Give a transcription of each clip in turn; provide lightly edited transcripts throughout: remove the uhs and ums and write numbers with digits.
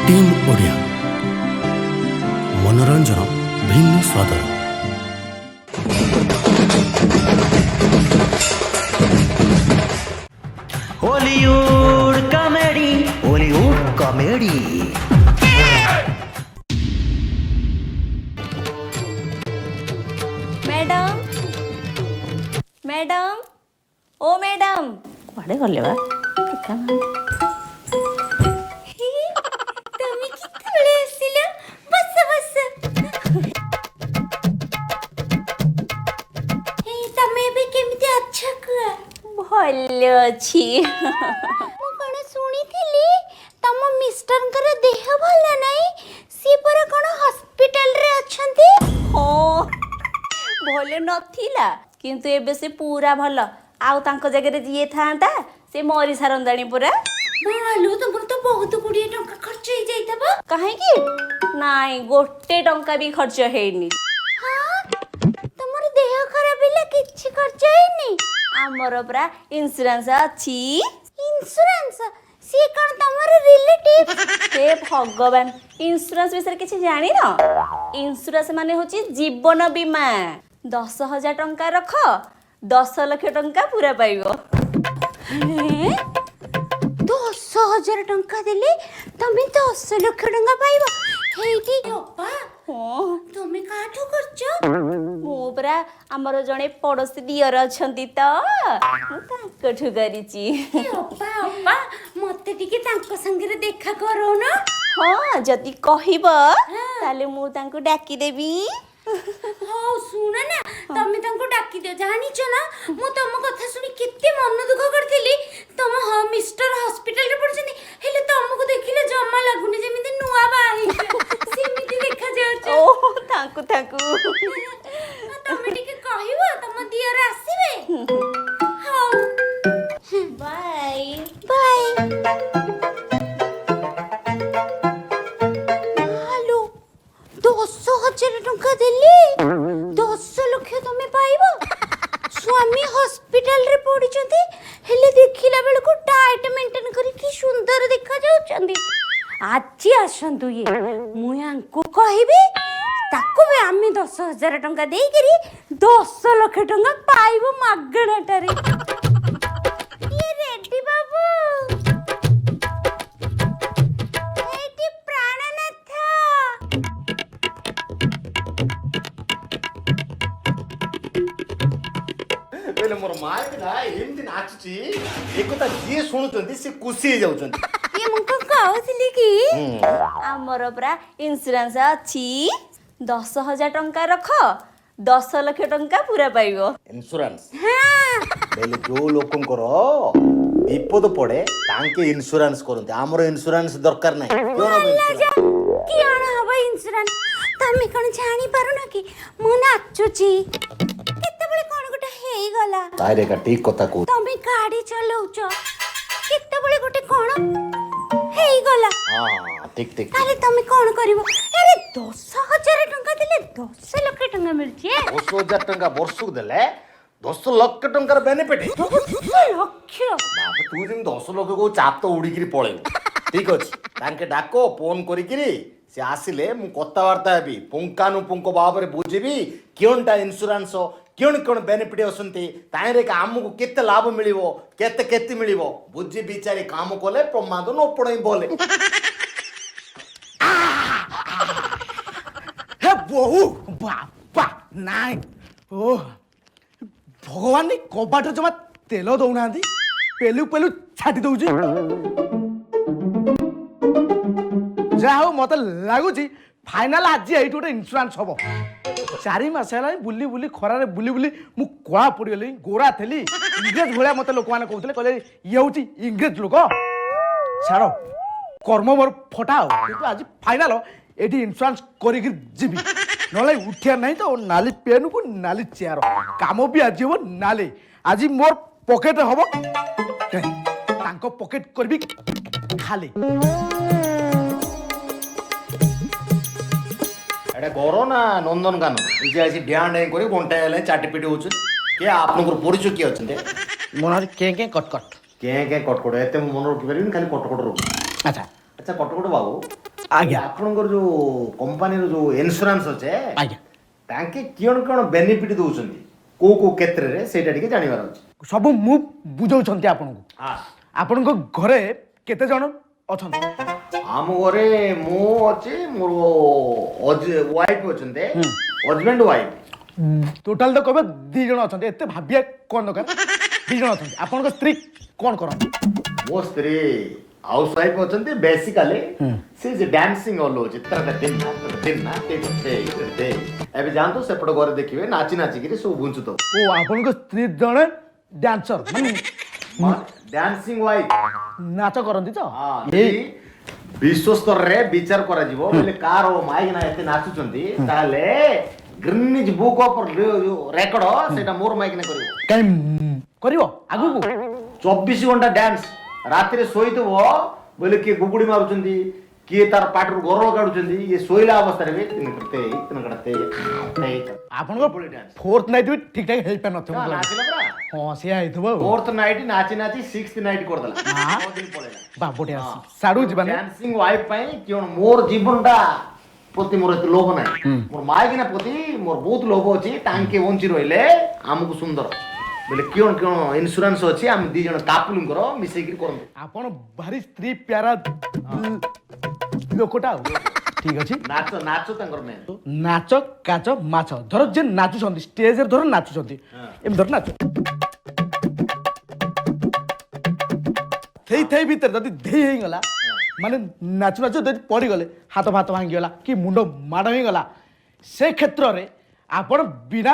Team Odia मनोरंजन भिन्न स्वादर Hollywood comedy madam madam ओ madam कुआडे गले बा তুমি কেତେବେଳେ ଆସିଲ ବସ ବସ ତମେ ଏବେ କେମିତି ଅଛ କୁହ ଭଲ ଅଛି ମୁଁ କଣ ଶୁଣିଥିଲି ତମ ମିଷ୍ଟରଙ୍କର ଦେହ ଭଲ ନାହିଁ ସେ ପରା କଣ ହସ୍ପିଟାଲରେ ଅଛନ୍ତି ହଁ ଭଲ ନଥିଲା କିନ୍ତୁ ଏବେ ସେ ପୁରା ଭଲ ଆଉ ତାଙ୍କ ଜାଗାରେ ଯିଏ ଥାନ୍ତା ସେ ମରି ସାରନ୍ତାଣି ପୁରା ମାଲୁ ତମର ତ ବହୁତ ଗୁଡିଏ ଟଙ୍କା ଖର୍ଚ୍ଚ ହେଇ ଯାଇଥିବ କାହିଁକି ନାଇଁ ଗୋଟେ ଟଙ୍କା ବି ଖର୍ଚ୍ଚ ହେଇନି ତମର ଦେହ ଖରାପ ହେଲା କିଛି ଖର୍ଚ୍ଚ ହେଇନି ଆମର ପୁରା ଇନ୍ସୁରାନ୍ସ ଅଛି ଇନ୍ସୁରାନ୍ସ ସିଏ କଣ ତମର ରିଲେଟିଭ ହେ ଭଗବାନ ଇନ୍ସୁରାନ୍ସ ବିଷୟରେ କିଛି ଜାଣିନ ଇନ୍ସୁରାନ୍ସ ମାନେ ହଉଛି ଜୀବନ ବୀମା 10,000 ଟଙ୍କା ରଖ 10 ଲକ୍ଷ ଟଙ୍କା ପୁରା ପାଇବ 10,000 ଟଙ୍କା ଦେଲେ ତମେ 10 ଲକ୍ଷ ଟଙ୍କା ପାଇବ ହେଇଟି ଅପା ହଁ ତମେ କାଠୁ କରୁଛ ମୁଁ ପରା ଆମର ଜଣେ ପଡୋଶୀ ଦିଅର ଅଛନ୍ତି ତ ମୁଁ ତାଙ୍କଠୁ କରିଛି ଅପା ଅପା ମତେ ଟିକେ ତାଙ୍କ ସାଙ୍ଗରେ ଦେଖା କରଉନ ହଁ ଯଦି କହିବ ତାହେଲେ ମୁଁ ତାଙ୍କୁ ଡାକିଦେବି ହଉ ଶୁଣ ନା ତମେ ତାଙ୍କୁ ଡାକି ଦିଅ ଜାଣିଛ ନା ମୁଁ ତମ କଥା ଶୁଣି କେତେ ମନ ଦୁଃଖ କରିଥିଲି ତମ ମିଷ୍ଟର ହସ୍ପିଟାଲରେ ପଡୁଛନ୍ତି ହେଲେ ତମକୁ ଦେଖିଲେ ଜମା ଲାଗୁନି ଯେମିତି ନୂଆ ବାହା ହେଇଛ ସେମିତି ଦେଖାଯାଉଛ ଓହୋ ତାଙ୍କୁ ତମେ ଟିକେ କହିବ ତମ ଦିଅର ଆସିବେ ହଉ ବାଇ ବାଇ 10,000 ଟଙ୍କା ଦେଲି 10 ଲକ୍ଷ ତମେ ପାଇବ ସ୍ୱାମୀ ହସ୍ପିଟାଲରେ ପଡିଛନ୍ତି ହେଲେ ଦେଖିଲା ବେଳକୁ ଡାଏଟ ମେଣ୍ଟେନ କରି କି ସୁନ୍ଦର ଦେଖା ଯାଉଛନ୍ତି ଆଜି ଆସନ୍ତୁ ଇଏ ମୁଁ ୟାଙ୍କୁ କହିବି ତାକୁ ବି ଆମେ 10,000 ଟଙ୍କା ଦେଇକିରି 10 ଲକ୍ଷ ଟଙ୍କା ପାଇବ ମାଗଣାଟାରେ ଇଏ ରେଡି ବାବୁ ଏଇଠି ପ୍ରାଣନାଥ पहले मोर माय ना एमती नाचुची एकता जी सुनुचंती से खुशी हो जाउचंती ये मुको कहउथिली कि हमर पूरा इंश्योरेंस अछि 10,000 टंका रख 10 लाख टंका पूरा पाइबो इंश्योरेंस पहले जो लोकंकर विपद पड़े तांके इंश्योरेंस करते हमर इंश्योरेंस दरकार नै कि आना हबो इंश्योरेंस तमे कोन जानि पारो ना कि मु नाचुची केतेबेले कोन गोटे हेई गला तारे का ठीक कथा को तमे गाड़ी चलाउछ केतेबेले गोटे कोन हेई गला हां ठीक ठीक ताले तमे कोन करिवो अरे 10,000 टंका देले 10 लाख टंका मिलछे 10,000 टंका वर्षक देले 10 लाख टंकार बेनिफिट 10 लाख बाबा तू जिम 10 लाख को चाप तो उड़ी गिरी पळेबो ठीक अछि तांके डाको फोन करी गिरी से आसिले मु कथावार्ता हेबी पुंकानु पुंको बाबरे बुझिबी केनटा इंश्योरेंस कोन बेनिफिट असंती ताइरे का हमकु केते लाभ मिलिवो केते मिलिवो बुझि बिचारी काम कोले प्रमाद न पड़ई बोले हे बहु बापा नाइ ओ भगवान ने कबाट जमा तेल दौना पेलु पेलु छाटी दउची जा हो मत लागुची फाइनल आज एइट गोटे इंश्योरेंस हबो 4 मास है बुली बुली खरारे बुली बुली मु कळा पड़ी गली गोरा थेली इंग्रेज भलिया मते लोक माने कहउतले कहले ये होची इंग्रेज लोक छाड़ो कर्म मोर फटाओ किंतु आज फाइनल एटी इंश्योरेंस करी के जीबी नले उठिया नहीं तो नाली पेन को नाली चेयर काम भी आज हो नाली आज मोर पॉकेट हबो तांको पॉकेट करबी खाली एटा गरो ना नंदनकानन इजे आसी ध्यान नहीं करी घंटा हेले चाटी पिटी होछ के आपनकर परिचय के अछते मोनारी के कटकट के कटकट एते मन रखि परिबिन खाली कटकट रो अच्छा ଆଚ୍ଛା କଟକଟ ବାବୁ ଆଜ୍ଞା ଆପଣଙ୍କର ଯୋଉ କମ୍ପାନୀର ଯୋଉ ଇନ୍ସୁରାନ୍ସ ଅଛେ ଆଜ୍ଞା ତାଙ୍କେ କ'ଣ ବେନିଫିଟ ଦଉଛନ୍ତି କୋଉ କୋଉ କ୍ଷେତ୍ରରେ ସେଇଟା ଟିକେ ଜାଣିବାର ଅଛି ସବୁ ମୁଁ ବୁଝାଉଛନ୍ତି ଆପଣଙ୍କୁ ଆପଣଙ୍କ ଘରେ କେତେ ଜଣ ଅଛନ୍ତି ଆମ ଘରେ ମୁଁ ଅଛି ମୋର ୱାଇଫ ଅଛନ୍ତି ହଜବେଣ୍ଡ ୱାଇଫ ଟୋଟାଲ ତ କହିବେ 2 ଜଣ ଅଛନ୍ତି ଏତେ ଭାବିବା କ'ଣ ଦରକାର 2 ଜଣ ଅଛନ୍ତି ଆପଣଙ୍କ ସ୍ତ୍ରୀ କ'ଣ କରନ୍ତି ମୋ ସ୍ତ୍ରୀ ହାଉସ ୱାଇଫ ଅଛନ୍ତି ବେସିକାଲି ସେ ଯେ ଡ୍ୟାନ୍ସିଂ ହଲଉଛି ଏବେ ଯାଆନ୍ତୁ ସେପଟ ଘରେ ଦେଖିବେ ନାଚି ନାଚିକିରି ସବୁ ବୁଝୁତ ଓ ଆପଣଙ୍କ ସ୍ତ୍ରୀ ଜଣେ ଡ୍ୟାନ୍ସର ମାନେ ଡ୍ୟାନ୍ସିଂ ୱାଇଫ ନାଚ କରନ୍ତି ତ ଯଦି ବିଶ୍ୱ ସ୍ତରରେ ବିଚାର କରାଯିବ ବୋଲେ କାର ମାଇକିନା ଏତେ ନାଚୁଛନ୍ତି ତାହେଲେ ଗ୍ରିନିଜ ବୁକ୍ ଅଫ୍ ରେକର୍ଡ ସେଇଟା ମୋର ମାଇକିନା କରିବ କାଇଁ କରିବ ଆଗକୁ 24 ଘଣ୍ଟା ଡ୍ୟାନ୍ସ ରାତିରେ ଶୋଇଥିବ ବୋଲେ କିଏ ଗୁଗୁଡି ମାରୁଛନ୍ତି କିଏ ତାର ପାଟିରୁ ଗରଳ କାଢୁଛନ୍ତି ଇଏ ଶୋଇଲା ଅବସ୍ଥାରେ ବି ଆପଣଙ୍କ 4th ନାଇଟ୍ ବି ଠିକ ଠାକ ହେଇପାର ନଥିବ ନାଚିଲା ପରା ହଁ ସେଇଆ ହେଇଥିବ ଆଉ 4th ନାଇଟ୍ ନାଚି ନାଚି 6th ନାଇଟ୍ କରିଦେଲା 9 ଦିନ ପଳେଇଲା ବାବଟେ ସାଡୁ ଯିବା ନା ଡ୍ୟାନ୍ସିଂ ୱାଇଫ ପାଇଁ କିଣ ମୋର ଜୀବନଟା ପ୍ରତି ମୋର ଏତେ ଲୋଭ ନାହିଁ ମୋର ମାଇକିନା ପ୍ରତି ମୋର ବହୁତ ଲୋଭ ଅଛି ଟାଙ୍କେ ବଞ୍ଚି ରହିଲେ ଆମକୁ ସୁନ୍ଦର ବୋଲେ କିଣ ଇନ୍ସୁରାନ୍ସ ଅଛି ଆମେ 2 ଜଣ କାପୁଲଙ୍କର ମିଶେଇକି କରନ୍ତୁ ଆପଣ ଭାରି ସ୍ତ୍ରୀ ପ୍ୟାରା ଲୋକଟା ଆଉ ଠିକ ଅଛି ନାଚ ନାଚ ତାଙ୍କର ମେନ୍ ନାଚ କାଚ ମାଛ ଧର ଯେ ନାଚୁଛନ୍ତି ଷ୍ଟେଜରେ ଧର ନାଚୁଛନ୍ତି ଏମିତି ଧର ନାଚ ଥେଇ ଭିତରେ ଯଦି ଧେଇ ହେଇଗଲା ମାନେ ନାଚୁ ନାଚୁ ଯଦି ପଡ଼ିଗଲେ ହାତ ଭାତ ଭାଙ୍ଗିଗଲା କି ମୁଣ୍ଡ ମାଡ଼ ହେଇଗଲା ସେ କ୍ଷେତ୍ରରେ ଆପଣ ବିନା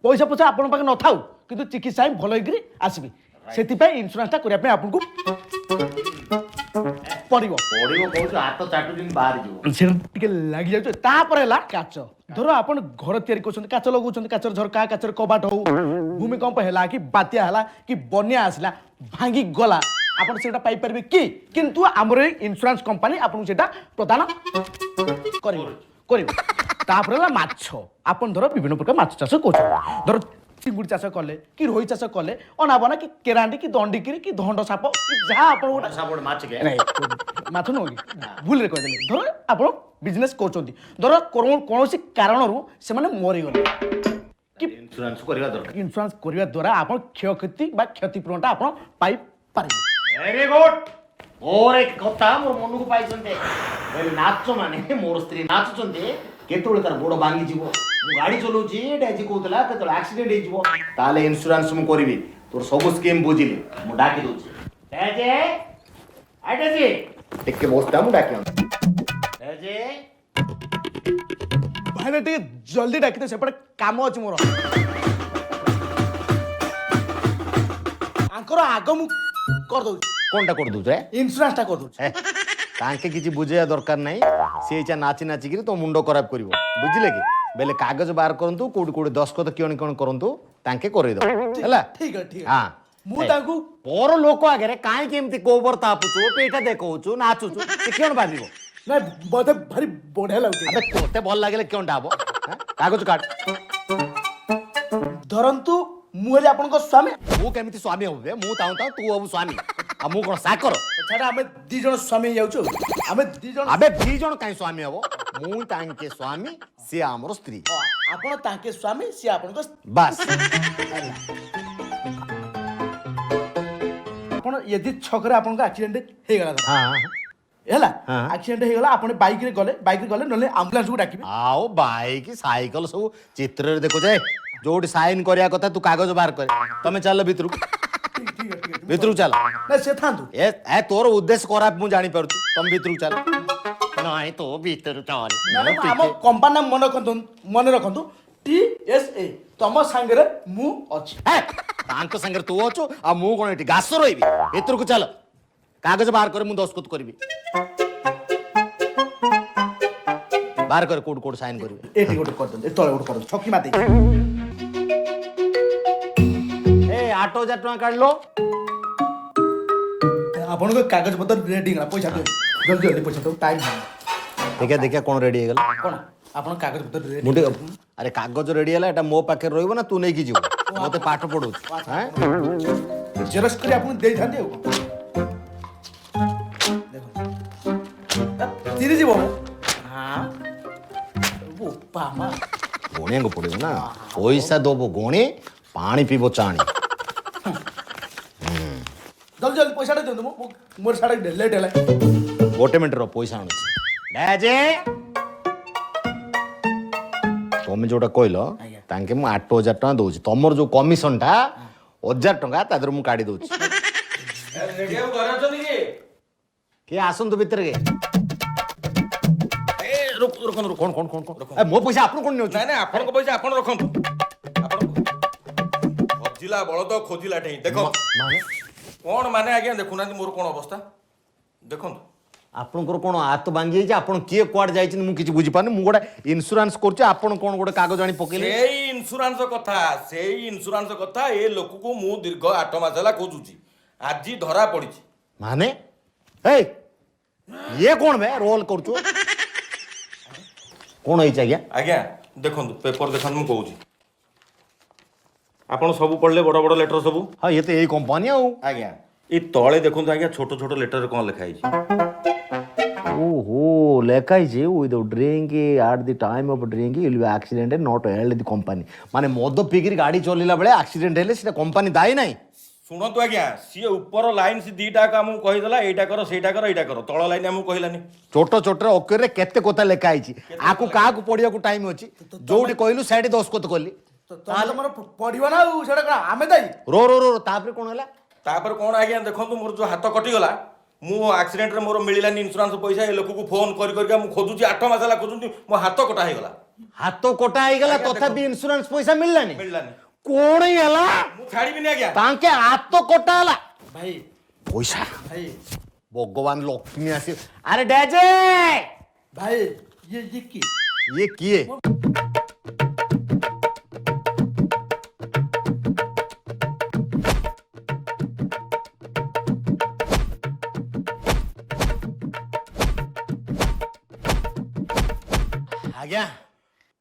ପଇସା ଆପଣଙ୍କ ପାଖେ ନଥାଉ କିନ୍ତୁ ଚିକିତ୍ସା ହିଁ ଭଲ ହେଇକିରି ଆସିବି ସେଥିପାଇଁ ଇନ୍ସୁରାନ୍ସଟା କରିବା ପାଇଁ ଆପଣଙ୍କୁ ପଡ଼ିବ କହୁଛୁ ହାତ ଚାଟୁଛି ବାହାରି ଯିବ ସେଟା ଟିକେ ଲାଗି ଯାଉଛି ତାପରେ ହେଲା କାଚ ଧର ଆପଣ ଘର ତିଆରି କରୁଛନ୍ତି କାଚ ଲଗାଉଛନ୍ତି କାଚର ଝରକା କାଚର କବାଟ ହଉ ଭୂମିକମ୍ପ ହେଲା କି ବାତ୍ୟା ହେଲା କି ବନ୍ୟା ଆସିଲା ଭାଙ୍ଗି ଗଲା ଆପଣ ସେଟା ପାଇପାରିବେ କି କିନ୍ତୁ ଆମର ଏଇ ଇନ୍ସୁରାନ୍ସ କମ୍ପାନୀ ଆପଣଙ୍କୁ ସେଟା ପ୍ରଦାନ କରିବ ତାପରେ ହେଲା ମାଛ ଆପଣ ଧର ବିଭିନ୍ନ ପ୍ରକାର ମାଛ ଚାଷ କରୁଛନ୍ତି ଧର ଚିଙ୍ଗୁଡ଼ି ଚାଷ କଲେ କି ରୋହି ଚାଷ କଲେ ଅନାବନା କି କେରାଣ୍ଡି କି ଦଣ୍ଡିକିରି କି ଧଣ୍ଡ ସାପ କି ଯାହା ଆପଣ ଗୋଟେ ମାଛ ନୁହଁ କି ଭୁଲରେ କହିଦେଲେ ଧର ଆପଣ ବିଜନେସ୍ କରୁଛନ୍ତି ଧର କୌଣସି କାରଣରୁ ସେମାନେ ମରିଗଲେ କି ଇନ୍ସୁରାନ୍ସ କରିବା ଦରକାର ଇନ୍ସୁରାନ୍ସ କରିବା ଦ୍ୱାରା ଆପଣ କ୍ଷୟକ୍ଷତି ବା କ୍ଷତିପୂରଣଟା ଆପଣ ପାଇପାରିବେ ଭେରି ଗୁଡ୍ ମୋର ଏକ କଥା ମୋର ମନକୁ ପାଇଛନ୍ତି ନାଚ ମାନେ ମୋର ସ୍ତ୍ରୀ ନାଚୁଛନ୍ତି କେତେବେଳେ ତାର ଗୋଡ ଭାଙ୍ଗିଯିବ ମୁଁ ଗାଡି ଚଲାଉଛି ଏଇଟା ଆଜି କହୁଥିଲା କେତେବେଳେ ଆକ୍ସିଡେଣ୍ଟ ହେଇଯିବ ତାହେଲେ ଇନ୍ସୁରାନ୍ସ ମୁଁ କରିବି ତୋର ସବୁ ସ୍କିମ୍ ବୁଝିଲି ମୁଁ ଡାକି ଦଉଛି ଟିକେ ବସିଥା ମୁଁ ଡାକି ଭାଇନା ଟିକେ ଜଲ୍ଦି ଡାକିତେ ସେପଟେ କାମ ଅଛି ମୋର ଆଙ୍କର ଆଗ ମୁଁ କରିଦଉଛି কোনটা করে দউছ ইন্স্যুরেন্সটা କରିଦଉଛି তাকে কিছু বুঝাইয়া দরকার নাই সে এইটা নাচি নাচিকি তো মুন্ড খরাপ করিব বুঝিলে কি বেলে কাগজ বার করন্তু কোটি কোটি দস্খত কিয়ন করন্তু তাকে করে দাও ହେଲା ঠিক আছে হ্যাঁ ମୁଁ ତାଙ୍କୁ পর লোক আগে কাই কেমতি কোবর তাপুছু পেটা দেখৌছু নাচুছু সে কিয়ন ভাবিব ନା ମତେ ଭାରି ବଢିଆ ଲାଗୁଛି আবে তোতে ভাল লাগিলে কিয়নটা হবো কাগজ কাট ଧରନ୍ତୁ ମୁଁ ହେଲି ଆପଣଙ୍କ ସ୍ୱାମୀ ମୁଁ କେମିତି ସ୍ୱାମୀ ହବୁ ବେ ମୁଁ ତାଉ ତୁ ହବୁ ସ୍ୱାମୀ ଆଉ ମୁଁ କଣ ସାକର ଛାଡ ଆମେ 2 ଜଣ ସ୍ୱାମୀ ହେଇଯାଉଛୁ ଆମେ 2 ଜଣ ଆବେ 2 ଜଣ କାଇଁ ସ୍ୱାମୀ ହବ ମୁଁ ତାଙ୍କେ ସ୍ୱାମୀ ସିଏ ଆମର ସ୍ତ୍ରୀ ଆପଣ ତାଙ୍କେ ସ୍ୱାମୀ ସିଏ ଆପଣଙ୍କ ବାସ୍ ଆପଣ ଯଦି ଛକରେ ଆପଣଙ୍କ ଆକ୍ସିଡେଣ୍ଟ ହେଇଗଲା ହଁ ହେଲା ଆକ୍ସିଡେଣ୍ଟ ହେଇଗଲା ଆପଣ ବାଇକରେ ଗଲେ ନହେଲେ ଆମ୍ବୁଲାନ୍ସକୁ ଡାକିବେ ଆଉ ବାଇକ୍ ସାଇକେଲ ସବୁ ଚିତ୍ରରେ ଦେଖୁଛେ ଯୋଉଠି ସାଇନ୍ କରିବା କଥା ତୁ କାଗଜ ବାହାର କରେ ତମେ ଚାଲ ଭିତରକୁ ଚାଲ ନା ସେ ଥାନ୍ତୁ ଏ ତୋର ଉଦ୍ଦେଶ୍ୟ ଖରାପ ମୁଁ ଜାଣିପାରୁଛି ତମେ ଭିତରକୁ ଚାଲ ନାଇଁ ତୋ ଭିତରୁ ଚାଲ ଆମ କମ୍ପାନୀ ମନେ ରଖନ୍ତୁ TSA ତମ ସାଙ୍ଗରେ ମୁଁ ଅଛି ତାଙ୍କ ସାଙ୍ଗରେ ତୁ ଅଛୁ ଆଉ ମୁଁ କଣ ଏଠି ଘାସ ରହିବି ଭିତରକୁ ଚାଲ କାଗଜ ବାହାର କରେ ମୁଁ ଦସ୍ତଖତ କରିବି ବାହାର କରେ କୋଉଠି ସାଇନ୍ କରିବେ ଏଠି ଗୋଟେ କରିଦିଅନ୍ତୁ ତଳେ ଗୋଟେ କରିଦିଅନ୍ତୁ ଛକି ମାତି 8,000 ଟଙ୍କା କାଢିଲ ଆପଣଙ୍କ କାଗଜ ପତ୍ର ରେଡି ହେଇଗଲା ପଇସା ଦିଅ ଜଲ୍ଦି ପଇସା ଦିଅ ଟାଇମ୍ ଦେଖିଆ କଣ ରେଡି ହେଇଗଲା କଣ ଆପଣ କାଗଜ ପତ୍ର ରେଡି ମୁଁ ଟିକେ ଆରେ କାଗଜ ରେଡି ହେଲା ଏଟା ମୋ ପାଖରେ ରହିବ ନା ତୁ ନେଇକି ଯିବୁ ମତେ ପାଠ ପଢଉଛୁ ଜେରକ୍ସ କରି ଆପଣ ଦେଇଥାନ୍ତି ଆଉ ଦେଖନ୍ତୁ ଚିରି ଯିବ ହଁ ବୋପା ମା ଗଣିବାକୁ ପଡ଼ିବ ନା ପଇସା ଦବ ଗଣି ପାଣି ପିଇବ ଚାଣି ଜଲ୍ଦି ଜଲ୍ଦି ପଇସାଟା ଦିଅନ୍ତୁ ମୋର ସାଡ଼େ ଲେଟ୍ ହେଲା ଗୋଟେ ମିନିଟ୍ର ପଇସା ଆଣୁଛି ଡାଜେ ତମେ ଯୋଉଟା କହିଲ ତାଙ୍କେ ମୁଁ 8,000 ଟଙ୍କା ଦଉଛି ତମର ଯୋଉ କମିଶନଟା 1,000 ଟଙ୍କା ତା ଦେହରେ ମୁଁ କାଢି ଦଉଛି କିଏ ଆସନ୍ତୁ ଭିତରେ ମୋ ପଇସା ଆପଣ କଣ ନେଉଛି ନାଇଁ ଆପଣଙ୍କ ପଇସା ଆପଣ ରଖନ୍ତୁ ଖୋଜିଲା ବଳଦ ଖୋଜିଲା ଠେଇଁ ଦେଖ କଣ ମାନେ ଆଜ୍ଞା ଦେଖୁନାହାନ୍ତି ମୋର କଣ ଅବସ୍ଥା ଦେଖନ୍ତୁ ଆପଣଙ୍କର କଣ ହାତ ଭାଙ୍ଗି ଯାଇଛି ଆପଣ କିଏ କୁଆଡେ ଯାଇଛନ୍ତି ମୁଁ କିଛି ବୁଝିପାରୁନି ମୁଁ ଗୋଟେ ଇନ୍ସୁରାନ୍ସ କରୁଛି ଆପଣ କଣ ଗୋଟେ କାଗଜ ଆଣି ପକେଇଲେ ସେଇ ଇନ୍ସୁରାନ୍ସ କଥା ଏ ଲୋକକୁ ମୁଁ ଦୀର୍ଘ 8 ମାସ ହେଲା ଖୋଜୁଛି ଆଜି ଧରା ପଡିଛି ମାନେ ଏଇ ଇଏ କଣ ବେ ରୋଲ କରୁଛୁ କଣ ହେଇଛି ଆଜ୍ଞା ଆଜ୍ଞା ଦେଖନ୍ତୁ ପେପର ଦେଖନ୍ତୁ ମୁଁ କହୁଛି ଆପଣ ସବୁ ପଢିଲେ ବଡ ବଡ ଲେଟର ସବୁ ହଁ ଇଏ ତ ଏଇ କମ୍ପାନୀ ଆଉ ଆଜ୍ଞା ଏଇ ତଳେ ଦେଖନ୍ତୁ ଆଜ୍ଞା ଛୋଟ ଛୋଟ ଲେଟରରେ କଣ ଲେଖା ହେଇଛି ଓହୋ ଲେଖା ହେଇଛି without drink at the time of drink will be accident not held the company ମାନେ ମଦ ପିଇକିରି ଗାଡ଼ି ଚଲେଇଲା ବେଳେ ଆକ୍ସିଡେଣ୍ଟ ହେଲେ ସେଟା କମ୍ପାନୀ ଦାୟୀ ନାହିଁ ଶୁଣନ୍ତୁ ଆଜ୍ଞା ସିଏ ଉପର ଲାଇନ ସେ ଦିଟା ଆମକୁ କହିଦେଲା ଏଇଟା କର ସେଇଟା କର ଏଇଟା କର ତଳ ଲାଇନ ଆମକୁ କହିଲାନି ଛୋଟ ଛୋଟରେ ଅକ୍ଷରରେ କେତେ କଥା ଲେଖା ହେଇଛି ଆକୁ କାହାକୁ ପଢିବାକୁ ଟାଇମ ଅଛି ଯୋଉଠି କହିଲୁ ସେଇଠି ଦସ୍ତଖତ କଲି ତାହେଲେ ମୋର ପଡ଼ିବ ନା ଆଉ ସେଇଟା କ'ଣ ଆମେ ଦାୟୀ ରୋ ରୋ ରୋ ତାପରେ କଣ ହେଲା ତାପରେ କଣ ଆଜ୍ଞା ଦେଖନ୍ତୁ ମୋର ଯୋଉ ହାତ କଟିଗଲା ମୁଁ ଆକ୍ସିଡେଣ୍ଟରେ ମୋର ମିଳିଲାନି ଇନ୍ସୁରାନ୍ସ ପଇସା ଏ ଲୋକକୁ ଫୋନ କରିକା ମୁଁ ଖୋଜୁଛି 8 ମାସ ହେଲା ଖୋଜୁଛି ମୋ ହାତ କଟା ହେଇଗଲା ହାତ କଟା ହେଇଗଲା ଆଜ୍ଞା, ତଥାପି ଦେଖନ୍ତୁ। ଇନ୍ସୁରାନ୍ସ ପଇସା ମିଳିଲାନି ମିଳିଲାନି କଣ ହେଲା ମୁଁ ଛାଡ଼ିବିନି ଆଜ୍ଞା ତାଙ୍କେ ହାତ କଟା ହେଲା ଭାଇ ପଇସା ଭାଇ ଭଗବାନ ଲକ୍ଷ୍ମୀ ଆସି ଆରେ ଡେଜେ ଭାଇ ଇଏ କି ଇଏ କିଏ ଆଜ୍ଞା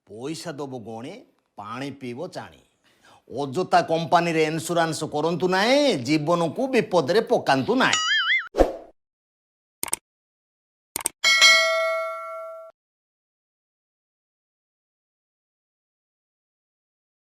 ପଇସା ଦବ ଗଣି ପାଣି ପିଇବ ଚାଣି ଅଯଥା କମ୍ପାନୀରେ ଇନ୍ସୁରାନ୍ସ କରନ୍ତୁ ନାହିଁ ଜୀବନକୁ ବିପଦରେ ପକାନ୍ତୁ ନାହିଁ